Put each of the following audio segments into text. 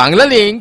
Bangla link.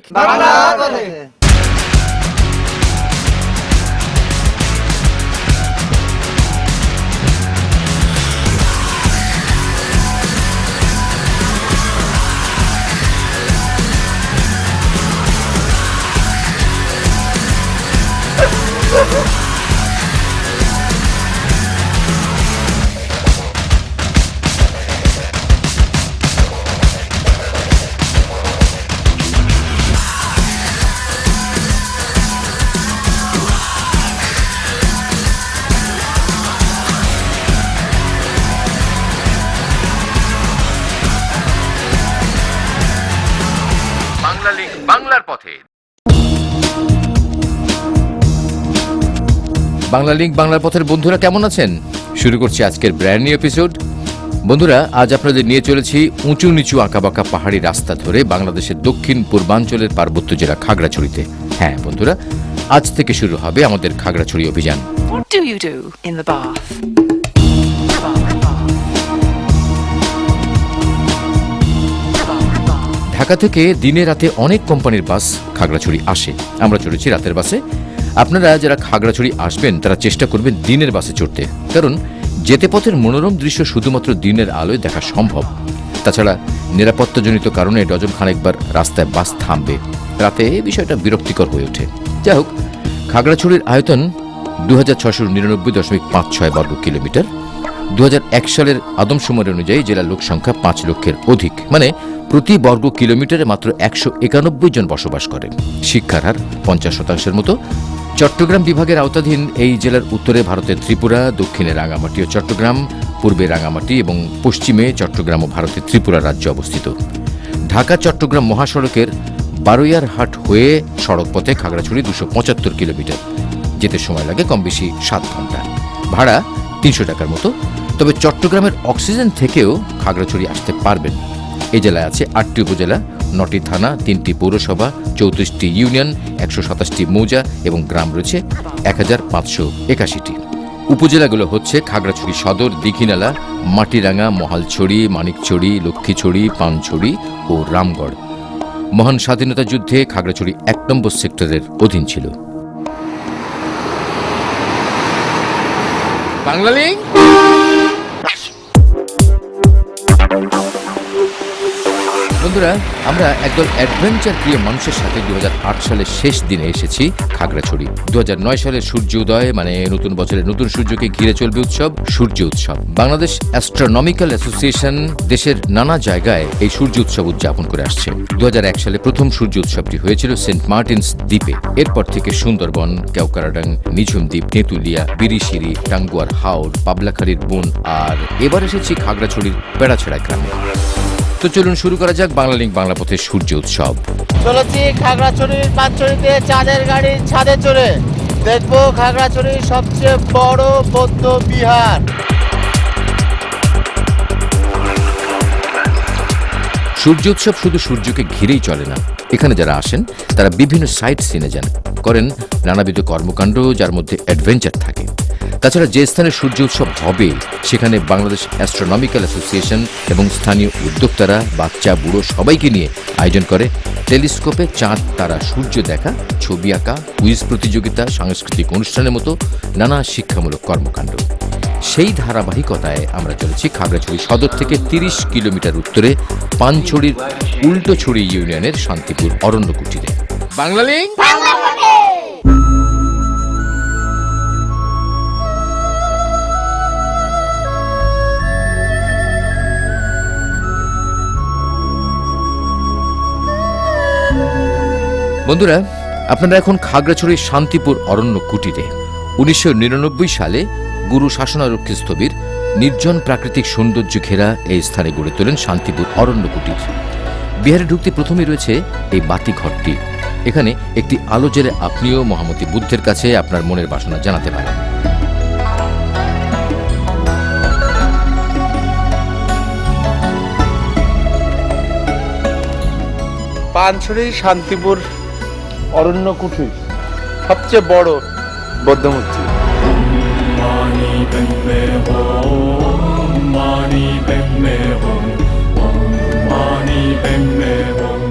Bangla link, বাংলার পথে। Bangla link বাংলার পথের বন্ধুরা কেমন আছেন? শুরু করছি আজকের ব্র্যান্ড নিউ এপিসোড। বন্ধুরা, আজ আপনাদের নিয়ে চলেছি উঁচু নিচু আঁকাবাঁকা পাহাড়ি রাস্তা ধরে বাংলাদেশের দক্ষিণ পূর্বাঞ্চলের পার্বত্য জেলা খাগড়াছড়িতে। হ্যাঁ বন্ধুরা, আজ থেকে শুরু হবে আমাদের খাগড়াছড়ি অভিযান। What do you do in the bath? Dhaka থেকে দিনে রাতে অনেক কোম্পানির বাস খাগড়াছড়ি আসে। আমরা চড়েছি রাতের বাসে। আপনারা যারা খাগড়াছড়ি আসবেন তারা চেষ্টা করবেন দিনের বাসে চড়তে, কারণ যেতে পথের মনোরম দৃশ্য শুধুমাত্র দিনের আলোয় দেখা সম্ভব। তাছাড়া নিরাপত্তাজনিত কারণে ডজন খানেকবার রাস্তায় বাস থামবে, রাতে এই বিষয়টা বিরক্তিকর হয়ে ওঠে। যাই হোক, খাগড়াছড়ির আয়তন 2699.56 বর্গ কিলোমিটার। 2001 সালের আদমশুমারি অনুযায়ী জেলার লোক সংখ্যা 5 লক্ষের অধিক, মানে প্রতি বর্গ কিলোমিটারে মাত্র 191 জন বসবাস করে। শিক্ষার হার 50% মতো। চট্টগ্রাম বিভাগের আওতাধীন এই জেলার উত্তরে ভারতের ত্রিপুরা, দক্ষিণে রাঙামাটি ও চট্টগ্রাম, পূর্বে রাঙামাটি এবং পশ্চিমে চট্টগ্রাম ও ভারতের ত্রিপুরা রাজ্য অবস্থিত। ঢাকা চট্টগ্রাম মহাসড়কের বারৈয়ারহাট হয়ে সড়কপথে খাগড়াছড়ি 275 কিলোমিটার। যেতে সময় লাগে কম বেশি 7 ঘন্টা। ভাড়া 300 টাকার মতো। তবে চট্টগ্রামের অক্সিজেন থেকেও খাগড়াছড়ি আসতে পারবেন। এই জেলায় আছে 8টি উপজেলা, 9টি থানা, 3টি পৌরসভা, 34টি ইউনিয়ন, 127টি মৌজা এবং গ্রাম রয়েছে 1581টি। উপজেলাগুলো হচ্ছে খাগড়াছড়ি সদর, দীঘিনালা, মাটিরাঙ্গা, মহালছড়ি, মানিকছড়ি, লক্ষ্মীছড়ি, পানছড়ি ও রামগড়। মহান স্বাধীনতা যুদ্ধে খাগড়াছড়ি 1 নম্বর সেক্টরের অধীন ছিল। বাংলা লিংক। বন্ধুরা, আমরা একদল অ্যাডভেঞ্চার প্রিয় মানুষের সাথে 2008 সালের শেষ দিনে এসেছি খাগড়াছড়ি। 2009 সালের সূর্য উদয়, মানে নতুন বছরের নতুন সূর্যকে ঘিরে চলবে উৎসব, সূর্য উৎসব। বাংলাদেশ অ্যাস্ট্রোনমিক্যাল অ্যাসোসিয়েশন দেশের নানা জায়গায় এই সূর্য উৎসব উদযাপন করে আসছে। 2001 সালে প্রথম সূর্য উৎসবটি হয়েছিল সেন্ট মার্টিনস দ্বীপে। এরপর থেকে সুন্দরবন, কেওকারাডাং, নিঝুম দ্বীপ, তেঁতুলিয়া, বিরিশিরি, টাঙ্গুয়ার হাওর, পাবলাখালীর বন, আর এবার এসেছি খাগড়াছড়ির বেড়াছেড়া গ্রামে। তো চলুন শুরু করা যাক বাংলা লিংক বাংলা পথের সূর্য উৎসব। চলেছি খাগড়াছড়ির পাঁচছড়িতে চাঁদের গাড়ির ছাদে চড়ে। দেখবো খাগড়াছড়ির সবচেয়ে বড় বৌদ্ধ বিহার। সূর্য উৎসব শুধু সূর্যকে ঘিরেই চলে না। এখানে যারা আসেন তারা বিভিন্ন সাইট সিনে যান, করেন নানাবিধ কর্মকাণ্ড, যার মধ্যে অ্যাডভেঞ্চার থাকে। তাছাড়া যে স্থানে সূর্য উৎসব হবে সেখানে বাংলাদেশ অ্যাস্ট্রোনমিক্যাল অ্যাসোসিয়েশন এবং স্থানীয় উদ্যোক্তারা বাচ্চা বুড়ো সবাইকে নিয়ে আয়োজন করে টেলিস্কোপে চাঁদ, তারা, সূর্য দেখা, ছবি আঁকা, কুইজ প্রতিযোগিতা, সাংস্কৃতিক অনুষ্ঠানের মতো নানা শিক্ষামূলক কর্মকাণ্ড। সেই ধারাবাহিকতায় আমরা চলেছি খাগড়াছড়ি সদর থেকে 30 কিলোমিটার উত্তরে পানছড়ির উল্টোছড়ি ইউনিয়নের শান্তিপুর অরণ্য কুটিরে। বাংলা লিংক। বন্ধুরা, আপনারা এখন খাগড়াছড়ির শান্তিপুর অরণ্য কুটিরে। 1999 সালে গুরু শাসনারক্ষী স্থবির নির্জন প্রাকৃতিক সৌন্দর্য ঘেরা এই স্থানে গড়ে তোলেন শান্তিপুর অরণ্য কুটির। বিহারে ঢুকতে প্রথমেই রয়েছে এই বাতি ঘরটি। এখানে একটি আলো জ্বেলে আপনিও মহামতি বুদ্ধের কাছে আপনার মনের বাসনা জানাতে পারেন। পানছড়ি শান্তিপুর অরণ্য কুঠির সবচেয়ে বড় বৌদ্ধ মূর্তি।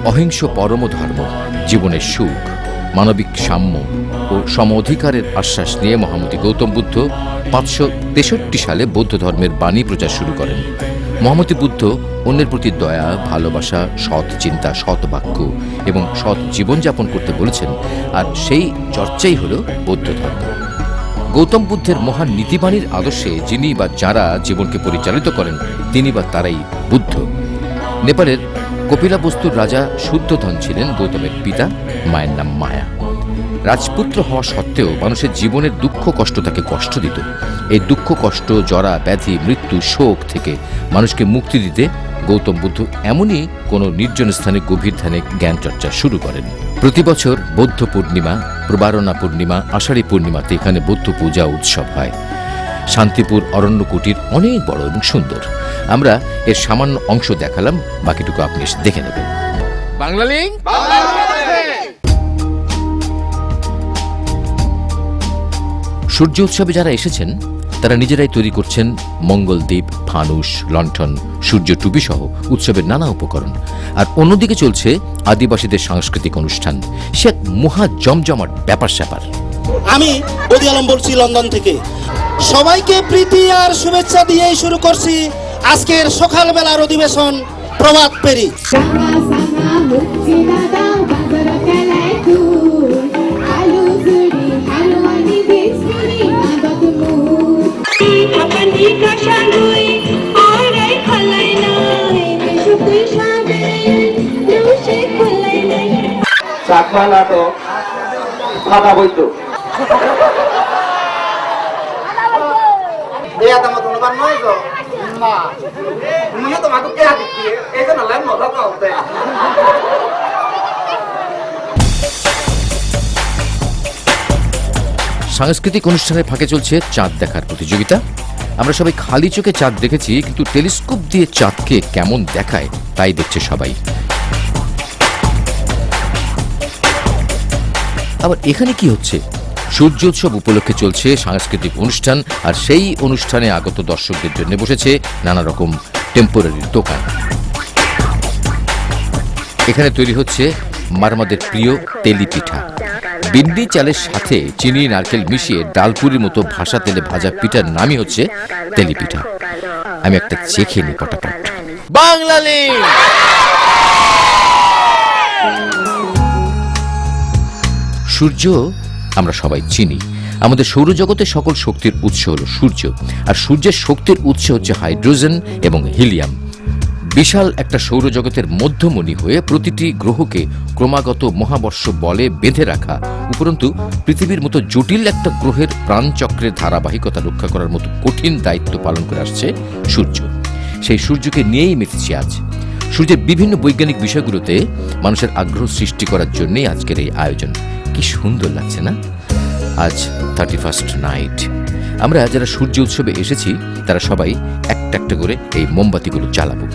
অহিংস পরম ধর্ম, জীবনের সুখ, মানবিক সাম্য ও সম অধিকারের আশ্বাস নিয়ে মহামতি গৌতম বুদ্ধ 563 সালে বৌদ্ধ ধর্মের বাণী প্রচার শুরু করেন। মহামতি বুদ্ধ অন্যের প্রতি দয়া, ভালোবাসা, সৎ চিন্তা, সৎ বাক্য এবং সৎ জীবনযাপন করতে বলেছেন, আর সেই চর্চাই হল বৌদ্ধ ধর্ম। গৌতম বুদ্ধের মহান নীতিবাণীর আদর্শে যিনি বা যারা জীবনকে পরিচালিত করেন তিনি বা তারাই বুদ্ধ। নেপালের কপিলাবস্তুর রাজা শুদ্ধোধন ছিলেন গৌতমের পিতা, মায়ের নাম মায়া। রাজপুত্র হওয়া সত্ত্বেও মানুষের জীবনের দুঃখ কষ্ট তাকে কষ্ট দিত। এই দুঃখ কষ্ট, জরা, ব্যাধি, মৃত্যু, শোক থেকে মানুষকে মুক্তি দিতে গৌতম বুদ্ধ এমনই কোনো নির্জন স্থানে গভীর ধ্যানে জ্ঞান চর্চা শুরু করেন। প্রতি বছর বৌদ্ধ পূর্ণিমা, প্রবারণা পূর্ণিমা, আষাঢ়ী পূর্ণিমাতে এখানে বৌদ্ধ পূজা উৎসব হয়। শান্তিপুর অরণ্য কুটির অনেক বড় এবং সুন্দর। আমরা এর সামান্য অংশ দেখালাম, বাকিটুকু আপনি এসে দেখে নেবেন। বাংলালিং সূর্য উৎসবে যারা এসেছেন তারা নিজেরাই তৈরি করছেন মঙ্গলদ্বীপ, ফানুস, লণ্ঠন, সূর্য টুপি সহ উৎসবের নানা উপকরণ। আর অন্যদিকে চলছে আদিবাসীদের সাংস্কৃতিক অনুষ্ঠান। সে এক মহা জমজমাট ব্যাপার স্যাপার। আমি বদি আলম বলছি লন্ডন থেকে। সবাইকে প্রীতি আর শুভেচ্ছা দিয়েই শুরু করছি আজকের সকালবেলার অধিবেশন প্রভাত পেরি। চাকমা নাটক ফাটা বৈদ্য তোমার নয় তো না তুমিও তোমাকে কে দিচ্ছি এই জন্য মজা করতে। সাংস্কৃতিক অনুষ্ঠানের ফাঁকে চলছে চাঁদ দেখার প্রতিযোগিতা। আমরা সবাই খালি চোখে চাঁদ দেখেছি, কিন্তু টেলিস্কোপ দিয়ে চাঁদকে কেমন দেখায় তাই দেখছে সবাই। আবার এখানে কি হচ্ছে? সূর্যোৎসব উপলক্ষে চলছে সাংস্কৃতিক অনুষ্ঠান, আর সেই অনুষ্ঠানে আগত দর্শকদের জন্য বসেছে নানা রকম টেম্পোরারি দোকান। এখানে তৈরি হচ্ছে মারমাদের প্রিয় তেলি পিঠা। বিন্নি চালের সাথে চিনি, নারকেল মিশিয়ে ডালপুরির মতো ভাসা তেলে ভাজা পিঠার নামই হচ্ছে তেলি পিঠা। আমি একটা চেখে নিই পটাপট। বাংলালিং সূর্য আমরা সবাই চিনি। আমাদের সৌরজগতের সকল শক্তির উৎস হল সূর্য, আর সূর্যের শক্তির উৎস হচ্ছে হাইড্রোজেন এবং হিলিয়াম। বিশাল একটা সৌরজগতের মধ্যমণি হয়ে প্রতিটি গ্রহকে ক্রমাগত মহাবর্ষ বলে বেঁধে রাখা, উপরন্তু পৃথিবীর মতো জটিল একটা গ্রহের প্রাণচক্রের ধারাবাহিকতা রক্ষা করার মতো কঠিন দায়িত্ব পালন করে আসছে সূর্য। সেই সূর্যকে নিয়েই মেতেছি আজ। সূর্যের বিভিন্ন বৈজ্ঞানিক বিষয়গুলোতে মানুষের আগ্রহ সৃষ্টি করার জন্যই আজকের এই আয়োজন। কি সুন্দর লাগছে না? আজ 31st নাইট। আমরা যারা সূর্য উৎসবে এসেছি তারা সবাই একটা একটা করে এই মোমবাতিগুলো জ্বালাবো।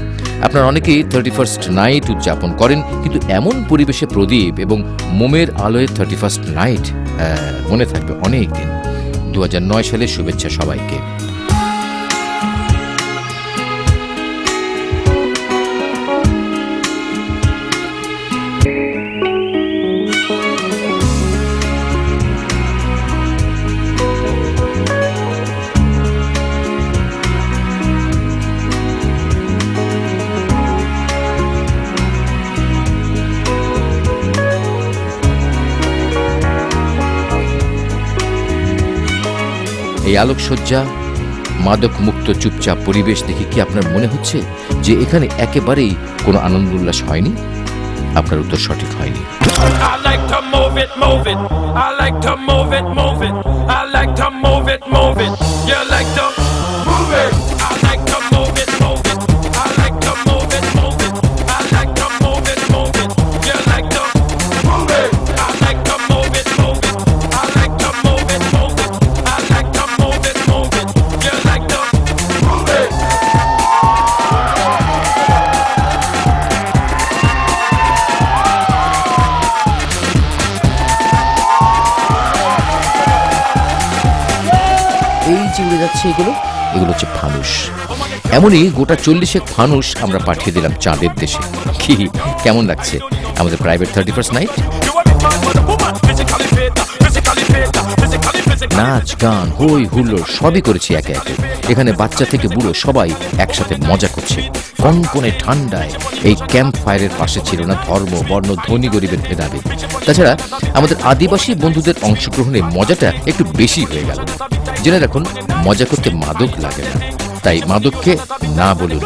আপনারা অনেকেই 31st নাইট উদযাপন করেন, কিন্তু এমন পরিবেশে প্রদীপ এবং মোমের আলোয় 31st নাইট মনে থাকবে অনেক দিন। 2009 সালের শুভেচ্ছা সবাইকে। এই আলোকসজ্জা, মাদক মুক্ত চুপচাপ পরিবেশ দেখে কি আপনার মনে হচ্ছে যে এখানে একেবারেই কোনো আনন্দ উল্লাস হয়নি? আপনার উত্তর সঠিক হয়নি। I like to move it, move it. I like to move it, move it. I like to move it, move it. You like to move it. I like to move it, move it. I like to move it, move it. I like to move it, move it. You like to move it. I like to move it, move it. I like to move it, move it. I like to move it, move it. You like to move it. এই যে উড়ে যাচ্ছে এগুলো হচ্ছে ফানুস। এমনই গোটা 40 ফানুস আমরা পাঠিয়ে দিলাম চাঁদের দেশে। কি কেমন লাগছে আমাদের private 31st night? You a big man with a woman, physically fit, physically fit, physically. নাচ গান হই হুল্লোড় সবই করেছি একে একে। এখানে বাচ্চা থেকে বুড়ো সবাই একসাথে মজা করছে। কনকনে ঠান্ডায় এই ক্যাম্প ফায়ারের পাশে ছিল না ধর্ম বর্ণ ধনী গরিবের ভেদাভেদ। তাছাড়া আমাদের আদিবাসী বন্ধুদের অংশগ্রহণে মজাটা একটু বেশি হয়ে গেল। জেনে রাখুন, মজা করতে মাদক লাগে না, তাই মাদককে না বলুন।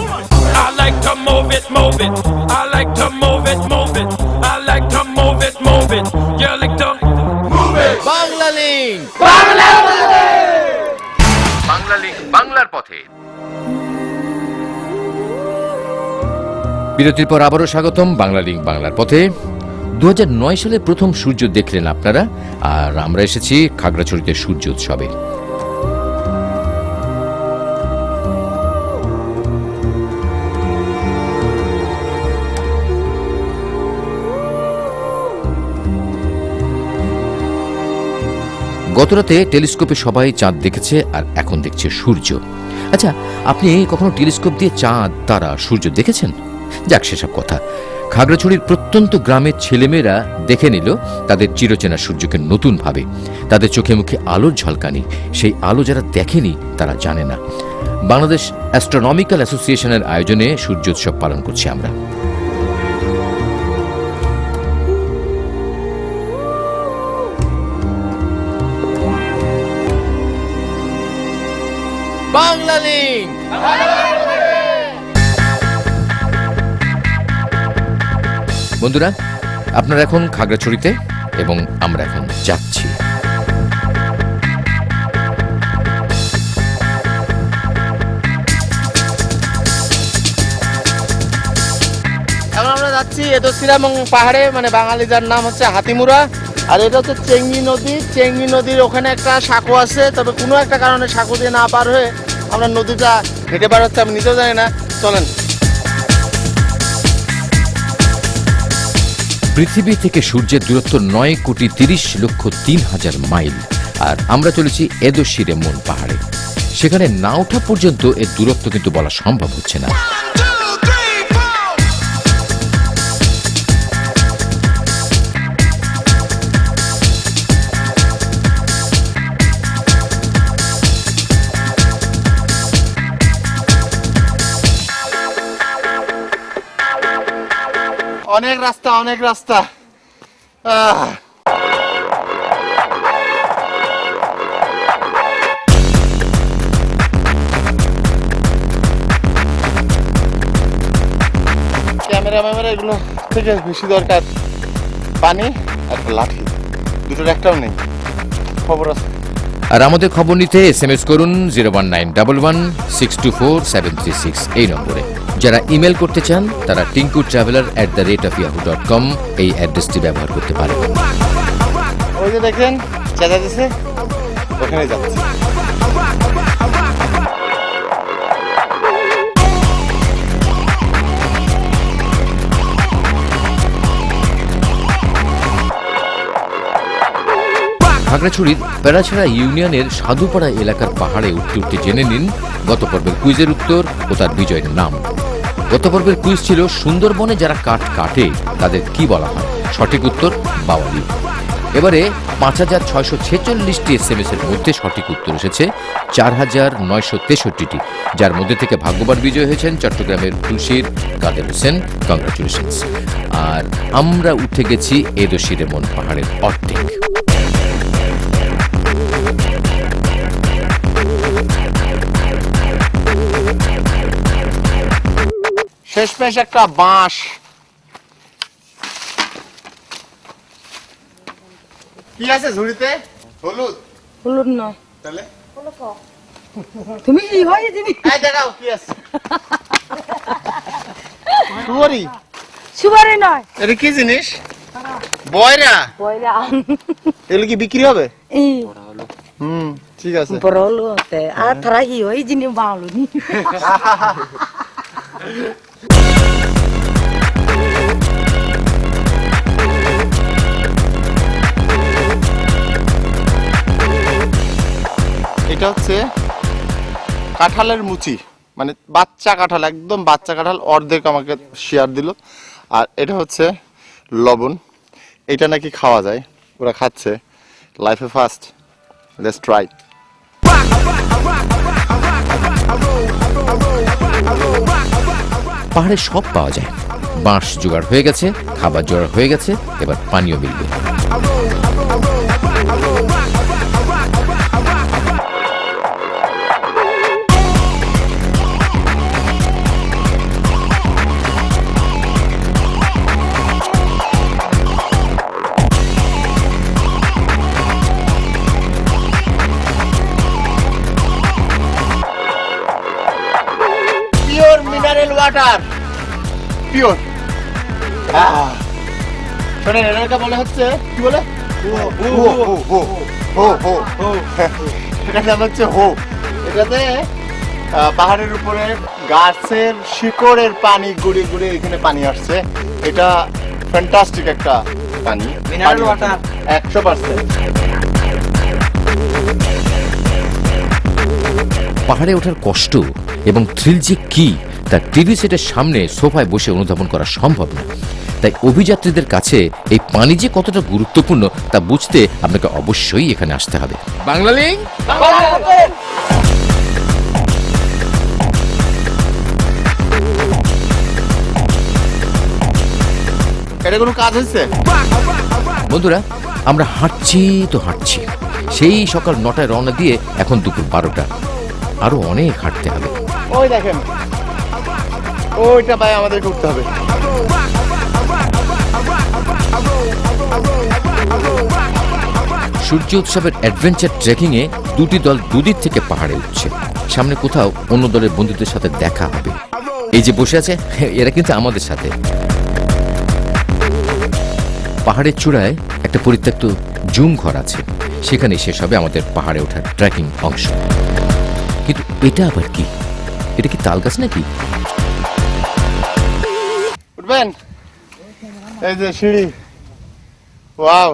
I like to move it, move it. I like to move it, move it. I like to move it, move it. You like to move it. Bangla link Bangla link বাংলার পথে। বিরতির পর আবারও স্বাগতম বাংলা লিঙ্ক বাংলার পথে। 2009 সালে প্রথম সূর্য দেখলেন আপনারা, আর আমরা এসেছি খাগড়াছড়িতে সূর্য উৎসবে। গতরাতে টেলিস্কোপে সবাই চাঁদ দেখেছে, আর এখন দেখছে সূর্য। আচ্ছা, আপনি কখনো টেলিস্কোপ দিয়ে চাঁদ তারা সূর্য দেখেছেন? যাক, সেসব কথা। খাগড়াছড়ির প্রত্যন্ত গ্রামের ছেলেমেয়েরা দেখে নিল তাদের চিরচেনা সূর্যকে নতুন ভাবে। তাদের চোখে মুখে আলোর ঝলকানি, সেই আলো যারা দেখেনি তারা জানে না। বাংলাদেশ অ্যাস্ট্রোনমিক্যাল অ্যাসোসিয়েশনের আয়োজনে সূর্যোৎসব পালন করছি আমরা। বাংলা লিঙ্ক বন্ধুরা, আপনারা এখন খাগড়াছড়িতে এবং আমরা এখন যাচ্ছি। এখন আমরা যাচ্ছি এদোসিরাম পাহাড়ে, মানে বাঙালি যার নাম হচ্ছে হাতিমুরা। আর এটা হচ্ছে চেঙ্গি নদী। চেঙ্গি নদীর ওখানে একটা সাঁকো আছে, তবে কোনো একটা কারণে সাঁকো দিয়ে না পার হয়ে আমরা নদীটা হেঁটে পার হচ্ছে, আমি নিজেও জানি না। চলেন। পৃথিবী থেকে সূর্যের দূরত্ব 9,30,03,000 মাইল, আর আমরা চলেছি এদোশিরেমন পাহাড়ে। সেখানে না ওঠা পর্যন্ত এর দূরত্ব কিন্তু বলা সম্ভব হচ্ছে না। অনেক রাস্তা, অনেক রাস্তা। ক্যামেরা এগুলো থেকে বেশি দরকার পানি আর লাঠি, দুটোর একটাও নেই। খবর আছে। আর আমাদের খবর নিতে SMS করুন 01911624736 এই নম্বরে। যারা ইমেল করতে চান তারা tinkutraveler@yahoo.com এই অ্যাড্রেসটি ব্যবহার করতে পারেন। ওই যে দেখেন চেঁচা দিছে, ওখানে যাচ্ছি। খাগড়াছড়ির পেড়াছড়া ইউনিয়নের সাধুপাড়া এলাকার পাহাড়ে উঠতে উঠতে জেনে নিন গত পর্বের কুইজের উত্তর ও তার বিজয়ের নাম। গত পর্বের কুইজ ছিল সুন্দরবনে যারা কাঠ কাটে তাদের কি বলা হয়। সঠিক উত্তর বাওয়ালি। এবারে 5,646টি SMS এর মধ্যে সঠিক উত্তর এসেছে 4,963টি, যার মধ্যে থেকে ভাগ্যবান বিজয় হয়েছেন চট্টগ্রামের তুলসীর কাদের হোসেন। কংগ্রাচুলেশনস। আর আমরা উঠে গেছি এদোশিরেমন পাহাড়ের অর্ধেক। শেষমেশ একটা বাঁশ। কি আছে ঝুড়িতে? হলুদ। হলুদ না, তাহলে তুমি কি হয় জিনিস? এই দেখাও কি আছে। সুয়ারি। সুপারি নয়, এটা কি জিনিস? বয়রা। বয়রা এগুলো কি বিক্রি হবে? এই ঠিক আছে। বড় হলো হতে আর তারা কি হয় জিনিস বাংলো নি। এটা হচ্ছে কাঁঠালের মুচি। মানে বাচ্চা কাঁঠাল, একদম বাচ্চা কাঁঠাল, অর্ধেক আমাকে শেয়ার দিল। আর এটা হচ্ছে লবণ, এটা নাকি খাওয়া যায়, ওরা খাচ্ছে, লাইফে ফার্স্ট, লেটস ট্রাই। পাহাড়ে সব পাওয়া যায়, বাঁশ জোগাড় হয়ে গেছে, খাবার জোগাড় হয়ে গেছে, এবার পানীয় মিলবে। Pure mineral water, pure. শোনেন, এটাকে বলে হচ্ছে কি বলে, এটার নাম হচ্ছে হো। এটাতে পাহাড়ের উপরে গাছের শিকড়ের পানি গুড়ি গুড়ি এখানে পানি আসছে। এটা ফ্যান্টাস্টিক একটা পানি, মিনারেল ওয়াটার 100%। পাহাড়ে ওঠার কষ্ট এবং থ্রিল যে কি তা টিভি সেটের সামনে সোফায় বসে অনুধাবন করা সম্ভব না। তাই অভিযাত্রীদের কাছে এই পানি যে কতটা গুরুত্বপূর্ণ তা বুঝতে আপনাকে অবশ্যই এখানে আসতে হবে। বাংলা লিঙ্ক। এটা কোনো কাজ হয়েছে? বন্ধুরা, আমরা হাঁটছি তো হাঁটছি, সেই সকাল 9টায় রওনা দিয়ে এখন দুপুর 12টা, আরো অনেক হাঁটতে হবে। ওই দেখেন, ওইটা ভাই আমাদের করতে হবে। সূর্য উৎসবের অ্যাডভেঞ্চার ট্রেকিং এ দুটি দল দুদিক থেকে পাহাড়ে উঠছে। সামনে কোথাও অন্য দলের বন্ধুদের সাথে দেখা হবে। এই যে বসে আছে এরা কিন্তু আমাদের সাথে। পাহাড়ের চূড়ায় একটা পরিত্যক্ত জুম ঘর আছে, সেখানে শেষ হবে আমাদের পাহাড়ে ওঠার ট্রেকিং অংশ। কিন্তু এটা আবার কি? এটা কি তাল গাছ নাকি? উঠবেন? এই যে সিঁড়ি, ওয়াও।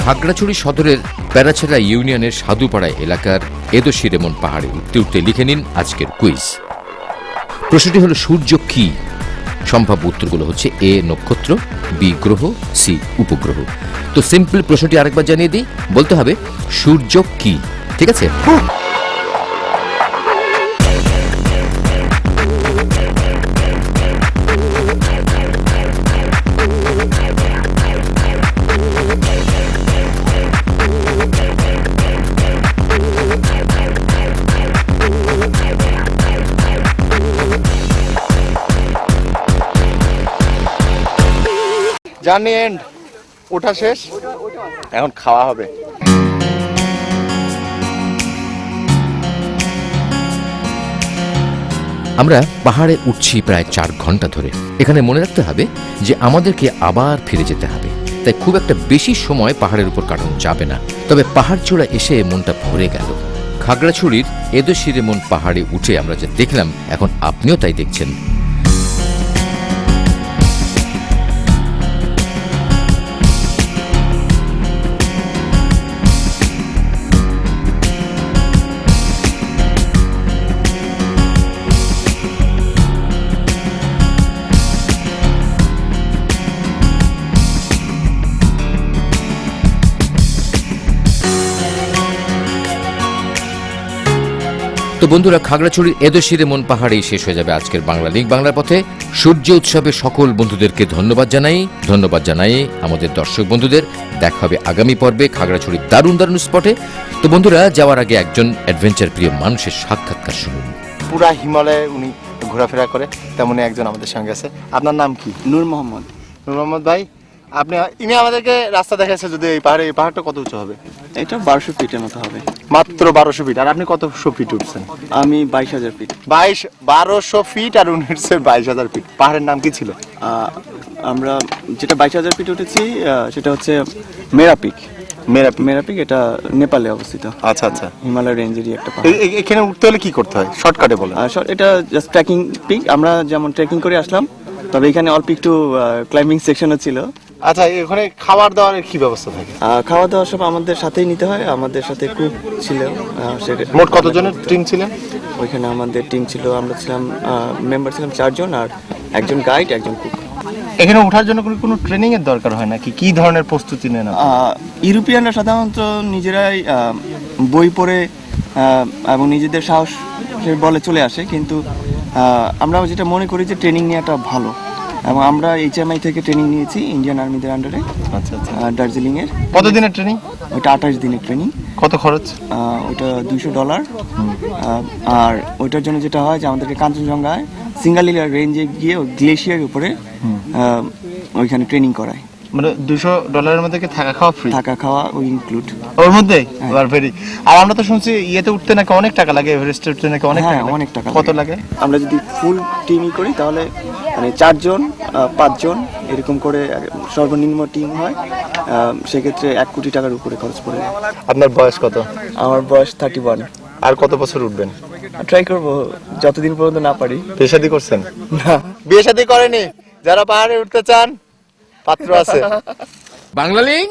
খাগড়াছড়ি সদরের প্যারাছেড়া ইউনিয়নের সাধুপাড়া এলাকার এদোশিরেমন পাহাড়ে উঠতে উঠতে লিখে নিন আজকের কুইজ। প্রশ্নটি হলো, সূর্য কি? সম্ভাব্য উত্তরগুলো হচ্ছে এ নক্ষত্র, বি গ্রহ, সি উপগ্রহ। তো সিম্পল প্রশ্নটি আরেকবার জানিয়ে দিই, বলতে হবে সূর্য কি, ঠিক আছে? জার্নি এন্ড, ওঠা শেষ, এখন খাওয়া হবে। আমরা পাহাড়ে উঠছি প্রায় 4 ঘন্টা ধরে। এখানে মনে রাখতে হবে যে আমাদেরকে আবার ফিরে যেতে হবে, তাই খুব একটা বেশি সময় পাহাড়ের উপর কাটানো যাবে না। তবে পাহাড় চূড়া এসে মনটা ভরে গেল। খাগড়াছড়ির এদোশিরেমন পাহাড়ে উঠে আমরা যা দেখলাম, এখন আপনিও তাই দেখছেন। তো বন্ধুরা, খাগড়াছড়ির এদোশিরেমন পাহাড়েই শেষ হয়ে যাবে আজকের বাংলা লিঙ্ক বাংলার পথে। সূর্য উৎসবে সকল বন্ধুদেরকে ধন্যবাদ জানাই আমাদের দর্শক বন্ধুদের। দেখা হবে আগামী পর্বে খাগড়াছড়ির দারুণ দারুণ স্পটে। তো বন্ধুরা, যাওয়ার আগে একজন অ্যাডভেঞ্চার প্রিয় মানুষের সাক্ষাৎকার শুনুন। পুরা হিমালয়ে উনি ঘোরাফেরা করে, তেমনই একজন আমাদের সঙ্গে আছে। আপনার নাম কি? নূর মোহাম্মদ। নূর মোহাম্মদ ভাই, আপনি ইনি আমাদেরকে রাস্তা দেখাচ্ছে, যদি এই পাহাড়টা কত উঁচু হবে? এটা 1200 ফিটের মতো হবে। মাত্র 1200 ফিট। আর আপনি কতশো ফিট উঠছেন? আমি 22,000 ফিট। 1200 ফিট আর উনি উঠছে 22,000 ফিট। পাহাড়ের নাম কি ছিল? আমরা যেটা 22,000 ফিট উঠেছি সেটা হচ্ছে মেরা পিক। মেরা পিক এটা নেপালে অবস্থিত। আচ্ছা আচ্ছা, হিমালয় রেঞ্জেরই একটা পাহাড়। এখানে উঠতে হলে কি করতে হয় শর্টকাটে বলেন? এটা জাস্ট ট্রেকিং পিক। আমরা যেমন ট্রেকিং করে আসলাম, তবে এখানে অল্প একটু ক্লাইম্বিং সেকশনও ছিল। আচ্ছা, এখানে খাবার দাবারের কি ব্যবস্থা থাকে? খাওয়া দাওয়া সব আমাদের সাথেই নিতে হয়। আমাদের সাথে কুক ছিল। মোট কতজনের টিম ছিলেন ওইখানে? আমাদের টিম ছিল, আমরা ছিলাম মেম্বার ছিলাম 4 জন, আর একজন গাইড, একজন কুক। এখানে ওঠার জন্য কোনো ট্রেনিং এর দরকার হয় নাকি? কি ধরনের প্রস্তুতি নেন? ইউরোপিয়ানরা সাধারণত নিজেরাই বই পড়ে এবং নিজেদের সাহসের বলে চলে আসে, কিন্তু আমরা যেটা মনে করি যে ট্রেনিং নেওয়াটা ভালো, এবং আমরা HMI থেকে ট্রেনিং নিয়েছি ইন্ডিয়ান আর্মিদের আন্ডারে। আচ্ছা আচ্ছা, দার্জিলিং এর। কতদিনের ট্রেনিং? ওইটা 28 দিনের ট্রেনিং। কত খরচ? ওইটা $200। আর ওইটার জন্য যেটা হয় যে আমাদেরকে কাঞ্চনজঙ্ঘায় সিঙ্গালিলা রেঞ্জে গিয়ে গ্লেশিয়ারের উপরে ওইখানে ট্রেনিং করায়। মানে $200 মধ্যে কি থাকা খাওয়া ফ্রি? থাকা খাওয়া ওই ইনক্লুড ওর মধ্যে। আর আমরা তো শুনছি ইয়েতে উঠতে নাকি অনেক টাকা লাগে, এভারেস্টে উঠতে নাকি অনেক টাকা লাগে। অনেক টাকা। কত লাগে? আমরা যদি ফুল টিমই করি তাহলে মানে 4 জন 5 জন এরকম করে সর্বনিম্ন টিম হয়, সেক্ষেত্রে 1 কোটি টাকার উপরে খরচ পড়ে। আপনার বয়স কত? আমার বয়স 31। আর কত বছর উঠবেন? ট্রাই করবো যতদিন পর্যন্ত না পারি। বিয়ে শাদী করছেন? না, বিয়ে শাদী করেনি। যারা পাহাড়ে উঠতে চান, পাত্র আছে। বাংলা লিঙ্ক